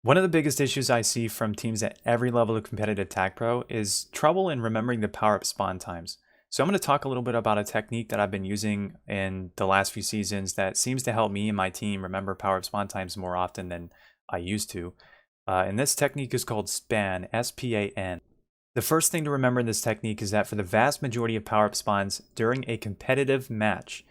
One of the biggest issues I see from teams at every level of competitive TagPro is trouble in remembering the power-up spawn times. So I'm going to talk a little bit about a technique that I've been using in the last few seasons that seems to help me and my team remember power-up spawn times more often than I used to. And this technique is called SPAN, S-P-A-N. The first thing to remember in this technique is that for the vast majority of power-up spawns during a competitive match,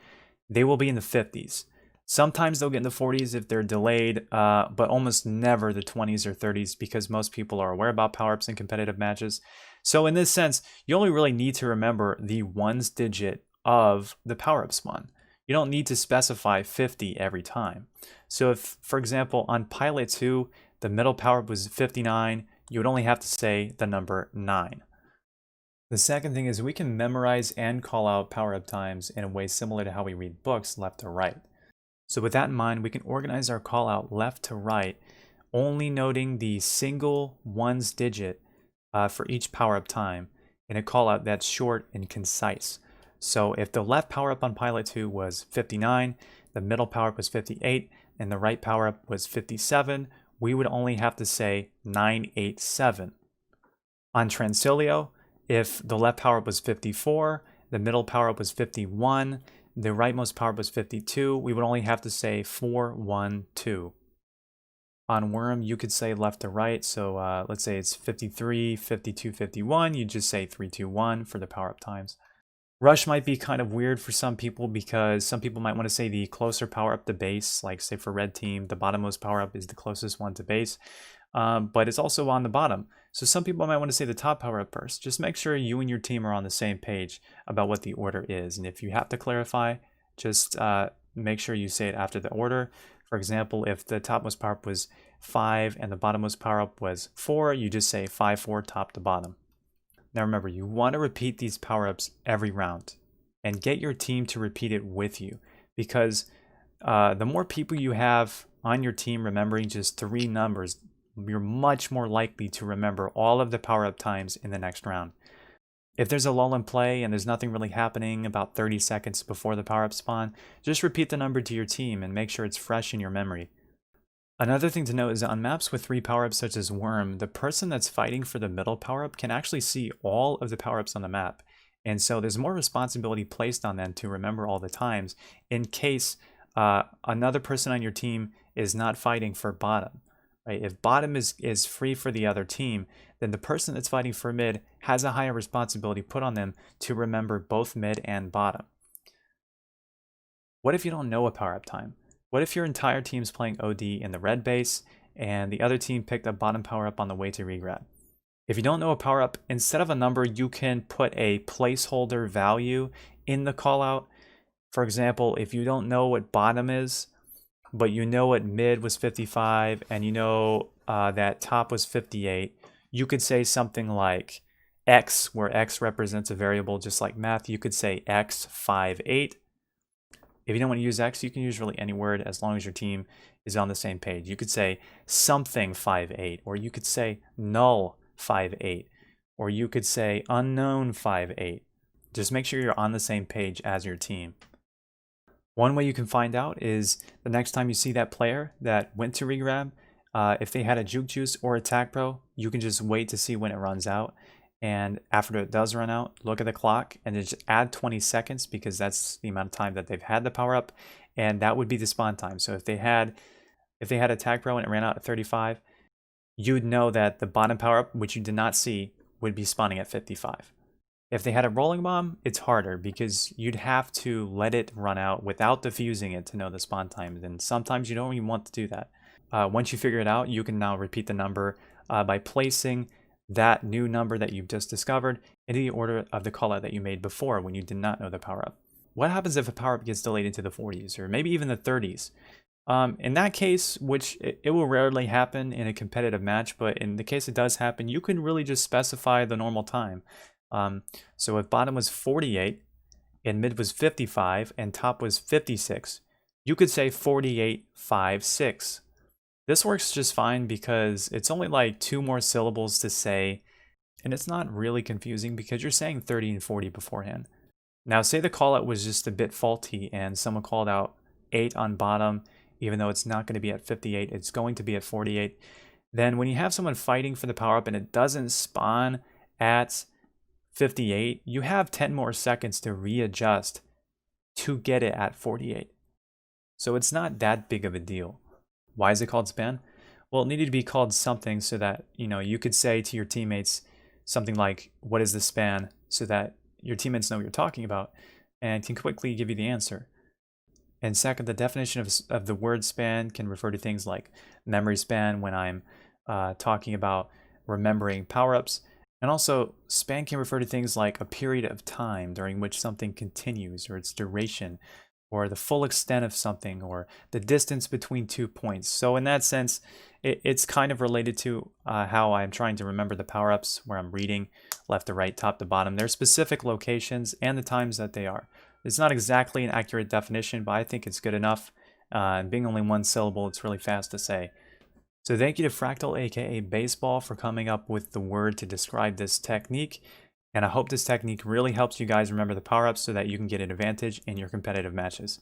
they will be in the 50s. Sometimes they'll get in the 40s if they're delayed, but almost never the 20s or 30s because most people are aware about power-ups in competitive matches. So in this sense, you only really need to remember the ones digit of the power-up spawn. You don't need to specify 50 every time. So if, for example, on Pilot 2, the middle power-up was 59, you would only have to say the number 9. The second thing is we can memorize and call out power-up times in a way similar to how we read books left to right. So with that in mind, we can organize our call out left to right, only noting the single ones digit for each power-up time in a call out that's short and concise. So if the left power-up on Pilot 2 was 59, the middle power-up was 58, and the right power-up was 57, we would only have to say 987. On Transilio, if the left power-up was 54, the middle power-up was 51, the rightmost power-up was 52, we would only have to say 412. On Worm, you could say left to right, so let's say it's 53, 52, 51, you just say 321 for the power-up times. Rush might be kind of weird for some people because some people might want to say the closer power-up to base, like say for red team, the bottommost power-up is the closest one to base, but it's also on the bottom. So some people might want to say the top power-up first. Just make sure you and your team are on the same page about what the order is. And if you have to clarify, just make sure you say it after the order. For example, if the topmost power-up was 5 and the bottommost power-up was 4, you just say 5, 4, top to bottom. Now remember, you want to repeat these power-ups every round and get your team to repeat it with you, because the more people you have on your team remembering just 3 numbers, you're much more likely to remember all of the power-up times in the next round. If there's a lull in play and there's nothing really happening about 30 seconds before the power-up spawn, just repeat the number to your team and make sure it's fresh in your memory. Another thing to note is that on maps with 3 power-ups such as Worm, the person that's fighting for the middle power-up can actually see all of the power-ups on the map. And so there's more responsibility placed on them to remember all the times in case another person on your team is not fighting for bottom. Right? If bottom is free for the other team, then the person that's fighting for mid has a higher responsibility put on them to remember both mid and bottom. What if you don't know a power-up time? What if your entire team's playing OD in the red base and the other team picked a bottom power-up on the way to regrab? If you don't know a power-up, instead of a number, you can put a placeholder value in the callout. For example, if you don't know what bottom is, but you know what mid was 55 and you know that top was 58, you could say something like x, where x represents a variable just like math. You could say x58. If you don't want to use x, you can use really any word as long as your team is on the same page. You could say something 58, or you could say null 58, or you could say unknown 58. Just make sure you're on the same page as your team. One way you can find out is the next time you see that player that went to regrab, if they had a juke juice or a TagPro, you can just wait to see when it runs out. And after it does run out, look at the clock and then just add 20 seconds because that's the amount of time that they've had the power up, and that would be the spawn time. So if they had a TagPro and it ran out at 35, you'd know that the bottom power up, which you did not see, would be spawning at 55. If they had a rolling bomb, it's harder because you'd have to let it run out without defusing it to know the spawn time. And sometimes you don't even want to do that. Once you figure it out, you can now repeat the number by placing that new number that you've just discovered into the order of the callout that you made before when you did not know the power up. What happens if a power up gets delayed into the 40s or maybe even the 30s? In that case, which it will rarely happen in a competitive match, but in the case it does happen, you can really just specify the normal time. So if bottom was 48 and mid was 55 and top was 56, you could say 48.56. This works just fine because it's only like 2 more syllables to say, and it's not really confusing because you're saying 30 and 40 beforehand. Now say the callout was just a bit faulty and someone called out 8 on bottom, even though it's not going to be at 58, it's going to be at 48. then when you have someone fighting for the power up and it doesn't spawn at 58, you have 10 more seconds to readjust to get it at 48. So it's not that big of a deal. Why is it called span? Well, it needed to be called something so that, you could say to your teammates something like, what is the span? So that your teammates know what you're talking about and can quickly give you the answer. And second, the definition of the word span can refer to things like memory span when I'm talking about remembering power-ups. And also, span can refer to things like a period of time during which something continues, or its duration, or the full extent of something, or the distance between 2 points. So in that sense, it's kind of related to how I'm trying to remember the power-ups, where I'm reading left to right, top to bottom. There's specific locations and the times that they are. It's not exactly an accurate definition, but I think it's good enough. And being only one syllable, it's really fast to say. So thank you to Fractal, aka Baseball, for coming up with the word to describe this technique. And I hope this technique really helps you guys remember the power-ups so that you can get an advantage in your competitive matches.